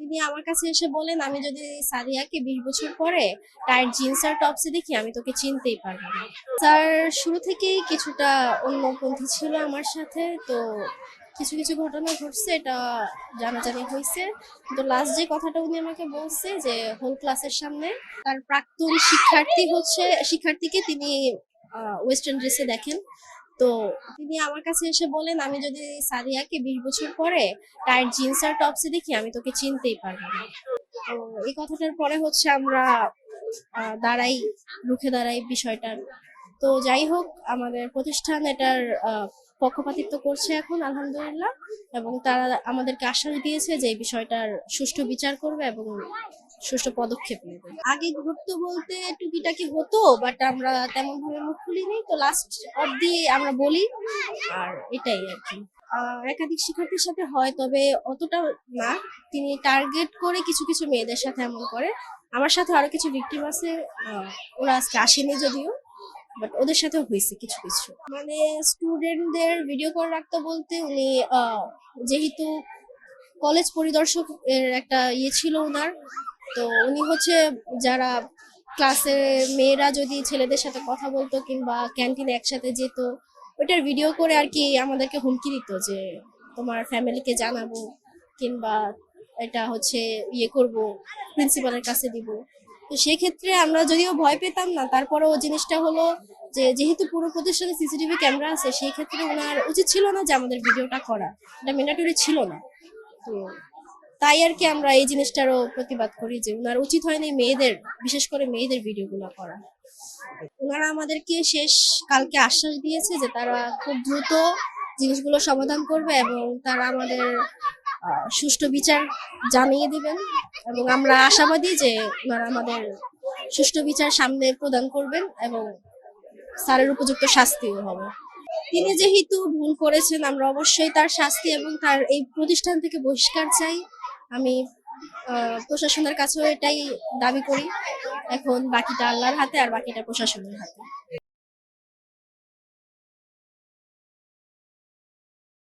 তিনি আমার কাছে এসে বলেন, আমি যদি সাদিয়াকে 20 বছর পরে টাইট জিন্স আর টপসে দেখি, আমি তোকে চিনতেই পারবো না। স্যার শুরু থেকেই কিছুটা অন্যপন্থী ছিল আমার সাথে। তো কিছু কিছু ঘটনা ঘটছে, এটা জানাজানি হয়েছে। তো লাস্ট যে কথাটা উনি আমাকে বলছে যে হোল ক্লাসের সামনে তার প্রাক্তন শিক্ষার্থীকে তিনি ওয়েস্টার্ন ড্রেসে দেখেন। তো তিনি আমার কাছে এসে বলেন, আমি যদি সাদিয়াকে 20 বছর পরে টাইট জিন্স আর টপসে দেখি, আমি তোকে চিনতেই পারবো না। তো এই কথাটার পরে আমরা দাঁড়াই, রুখে দাঁড়াই বিষয়টার। তো যাই হোক, আমাদের প্রতিষ্ঠান এটার পক্ষপাতিত্ব করছে এখন, আলহামদুলিল্লাহ। এবং তারা আমাদেরকে আশ্বাস দিয়েছে যে এই বিষয়টার সুষ্ঠু বিচার করবে এবং সুষ্ঠু পদক্ষেপ নেবে। আগে ঘটতো বলতে টুকিটাকি হতো, বাট আমরা তেমন ভাবে মুখ খুলিনি। তো লাস্ট অবধি আমরা বলি, আর এটাই আর কি। একাধিক শিক্ষার্থীর সাথে হয়, তবে অতটা না। তিনি টার্গেট করে কিছু কিছু মেয়েদের সাথে এমন করে। আমার সাথে আরো কিছু ভিকটিম আছে, ওরা আজকে আসেনি যদিও, বাট ওদের সাথেও হয়েছে কিছু কিছু। মানে স্টুডেন্টদের ভিডিও করে রাখতে বলতে উনি যেহেতু কলেজ পরিদর্শক এর একটা ছিল ওনার, তো উনি যারা ক্লাসে মেয়েরা যদি ছেলেদের সাথে কথা বলতো কিংবা ক্যান্টিনে একসাথে যেত, ওইটার ভিডিও করে আর কি আমাদেরকে হুমকি দিত যে তোমার ফ্যামিলিকে জানাবো, কিংবা এটা ইয়ে করব, প্রিন্সিপালের কাছে দিব। তো সেক্ষেত্রে আমরা যদিও ভয় পেতাম না, তারপরেও জিনিসটা হলো যে যেহেতু পুরো প্রতিষ্ঠানে সিসিটিভি ক্যামেরা আছে, সেই ক্ষেত্রে ওনার উচিত ছিল না যে আমাদের ভিডিওটা করা, এটা ম্যান্ডেটরি ছিল না। তো তাই আর কি আমরা এই জিনিসটারও প্রতিবাদ করি যে ওনার উচিত হয়নি মেয়েদের, বিশেষ করে মেয়েদের ভিডিওগুলো করা। ওনারা আমাদেরকে কালকে আশ্বাস দিয়েছে যে তারা খুব দ্রুত জিনিসগুলো সমাধান করবে এবং তারা আমাদের সুষ্ঠু বিচার জানিয়ে দিবেন। এবং আমরা আশাবাদী যে ওনারা আমাদের সুষ্ঠু বিচার সামনে প্রদান করবেন এবং স্যারের উপযুক্ত শাস্তিও হবে। তিনি যেহেতু ভুল করেছেন, আমরা অবশ্যই তার শাস্তি এবং তার এই প্রতিষ্ঠান থেকে বহিষ্কার চাই। আমি প্রশাসনের কাছেও এটাই দাবি করি। এখন বাকিটা আল্লাহর হাতে, আর বাকিটা প্রশাসনের হাতে।